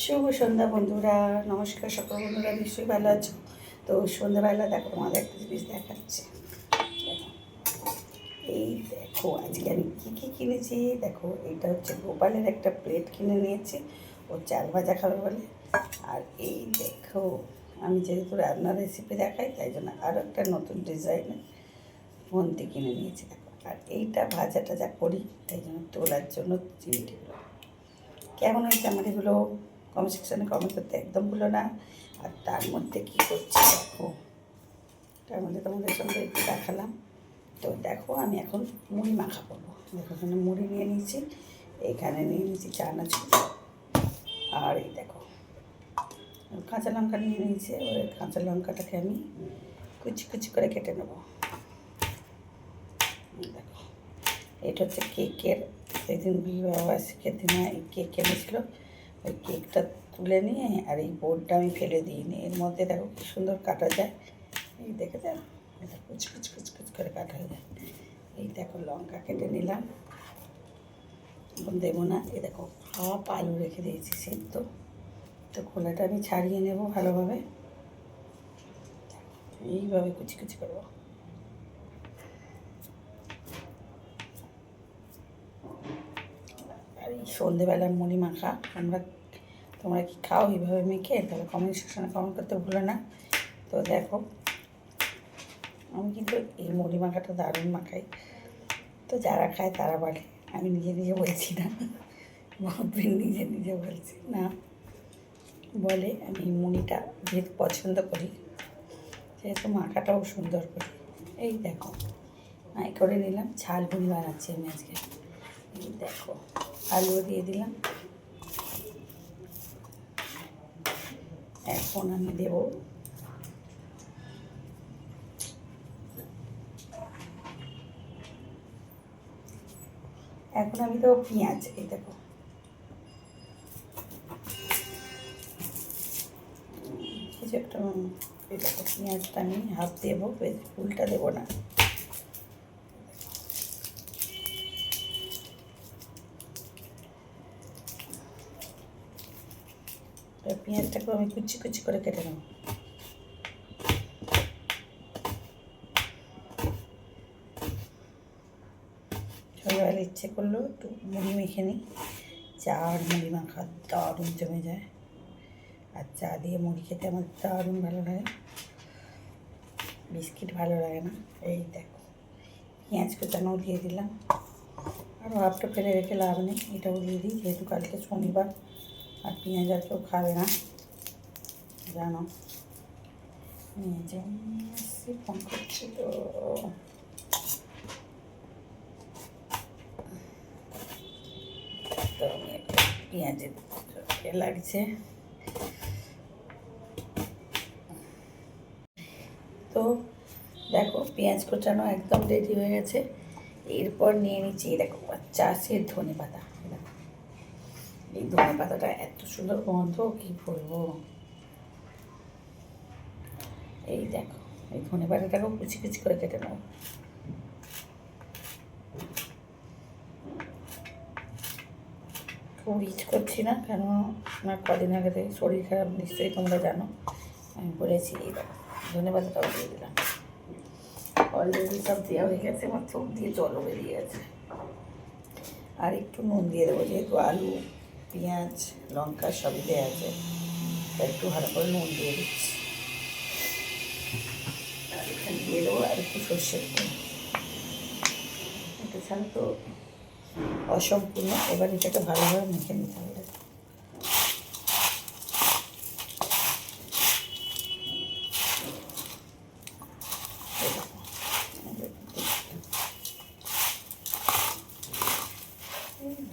শুভ সন্ধ্যা বন্ধুরা, নমস্কার। সকল বন্ধুরা নিশ্চয়ই ভালো আছো। তো সন্ধ্যাবেলা দেখো তোমাদের একটা জিনিস দেখাচ্ছে। এই দেখো আজকে আমি কী কী কিনেছি। দেখো এটা হচ্ছে গোপালের একটা প্লেট কিনে নিয়েছি, ও চাল ভাজা খাবে বলে। আর এই দেখো আমি যেহেতু রান্নার রেসিপি দেখাই, তাই জন্য আরও একটা নতুন ডিজাইনের মন্তি কিনে নিয়েছি। দেখো, আর এইটা ভাজা টাজা করি, তাই জন্য তোলার জন্য চিমটিগুলো কেমন হয়েছে আমার এগুলো কমেন্ট সেকশানে কমেন্ট করতে একদম ভুলো না। আর তার মধ্যে কী করছি দেখো, তার মধ্যে তোমাদের সঙ্গে একটু দেখালাম। তো দেখো আমি এখন মুড়ি মাখা করবো। দেখো এখানে মুড়ি নিয়ে নিয়েছি, এইখানে নিয়ে নিয়েছি চানাচুর, আর এই দেখো কাঁচা লঙ্কা নিয়ে নিয়েছি। ওই কাঁচা লঙ্কাটাকে আমি কুচি কুচি করে কেটে নেবো। দেখো এটা হচ্ছে কেকের, সেদিন বিবাহবার্ষিকের দিনে এই কেক কিনেছিল, ওই কেকটা তুলে নিয়ে আর এই বোর্ডটা আমি ফেলে দিইনি। এর মধ্যে দেখো কী সুন্দর কাটা যায়। এই দেখে যাও, এটা কুচ কুচ কুচ কুচ করে কাটা হয়ে যায়। এই দেখো লঙ্কা কেটে নিলাম, এখন দেবো না। এই দেখো হাফ আলু রেখে দিয়েছি সেদ্ধ, তো খোলাটা আমি ছাড়িয়ে নেব ভালোভাবে। এইভাবে কুচি কুচি করবো। আর এই সন্ধেবেলা মুড়ি মাখা তোমরা কি খাও এইভাবে মেখে? তাহলে কমেন্ট সেকশনে কমেন্ট করতে ভুলো না। তো দেখো আমি কিন্তু এই মুড়ি মাখাটা দারুণ মাখাই। তো যারা খায় তারা বলে, আমি নিজে নিজে বলছি না, ভাববেন নিজে নিজে বলছি না, বলে আমি মুড়িটা যেহেতু পছন্দ করি, সেহেতু মাখাটাও সুন্দর করি। এই দেখো মাই করে নিলাম, ঝাল মুড়ি বানাচ্ছি আমি আজকে। এই দেখো আলুও দিয়ে দিলাম। এখন আমি দেব দেবো পেঁয়াজ। এই দেখো কিছু একটা, এই দেখো পেঁয়াজটা আমি হাফ দেবো, ফুলটা দেবো না। পেঁয়াজটাকেও আমি কুচি কুচি করে কেটে নেব। সকালবেলা ইচ্ছে করলো একটু মুড়ি মেখে নিই, চা আর মুড়ি মাখা দারুণ জমে যায়। আর চা দিয়ে মুড়ি খেতে আমার দারুণ ভালো লাগে, বিস্কিট ভালো লাগে না। এই দেখো পেঁয়াজ কুচানোও দিয়ে দিলাম, আর হাফটা ফেলে রেখে লাভ নেই, এটাও দিয়ে দিই, যেহেতু কালকে শনিবার আর পেঁয়াজ আর কেউ খাবে না জানো। নিয়ে ফোন করছি তো, তো আমি পেঁয়াজের লাগছে। তো দেখো পেঁয়াজ কোচানো একদম রেডি হয়ে গেছে। এরপর নিয়ে নিচ্ছি দেখো চাষের ধনে পাতা। এই ধনে পাতাটা এত সুন্দর গন্ধ, কী বলবো। এই দেখো এই ধনে পাতাটাকেও কুচি কুচি করে কেটে নেব। খুব রিচ করছি না, কেন আমার কদিন আগে থেকে শরীর খারাপ, নিশ্চয়ই তোমরা জানো, আমি বলেছি। এই দেখো ধনে পাতাটাও দিয়ে দিলাম। অলরেডি সব দেওয়া হয়ে গেছে, আমার চোখ দিয়ে জলও বেরিয়ে গেছে। আর একটু নুন দিয়ে দেবো, যেহেতু আলু পেঁয়াজ লঙ্কা সবই দেওয়া আছে, তাই একটু ভালো করে নুন দিয়ে দিচ্ছি। আর এখানে দিয়ে দেবো আর একটু সর্ষের তেল। এটা ছাড়া তো অসম্পূর্ণ। এবার এটাকে ভালোভাবে মেখে নিতে হবে।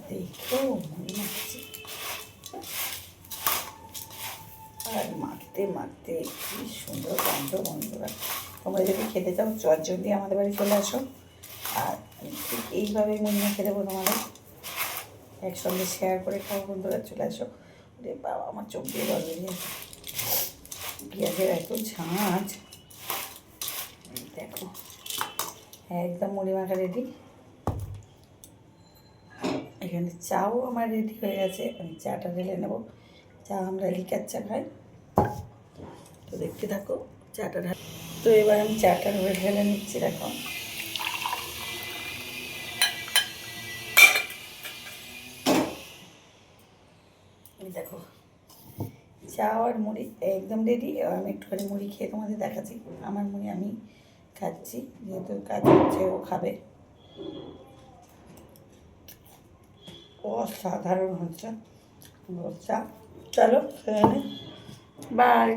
দেখো মুড়ি মাখছি, আর মাখতে মাখতে কী সুন্দর গন্ধ। বন্ধুরা তোমরা যদি খেতে চাও চটজলদি আমাদের বাড়ি চলে আসো, আর ঠিক এইভাবেই মুড়ি মেখে দেবো তোমাদের, একসঙ্গে শেয়ার করে খাও। বন্ধুরা চলে আসো। রে বাবা আমার চোখ দিয়ে জল বেরিয়ে গেছে, পেঁয়াজের এত ঝাঁঝ। দেখো একদম মুড়ি মাখা রেডি। এখানে চাও আমার রেডি হয়ে গেছে, আমি চাটা ঢেলে নেবো। চা আমরা লিকার চা খাই। তো দেখতে থাকো চাটা। তো এবার আমি চাটার ঢেলে নিচ্ছি। দেখো দেখো চা আর মুড়ি একদম রেডি। আমি একটুখানি মুড়ি খেয়ে তোমাদের দেখাচ্ছি। আমার মুড়ি আমি খাচ্ছি, যেহেতু কাজ হচ্ছে ও খাবে। অসাধারণ হচ্ছে চা। চলো বাই।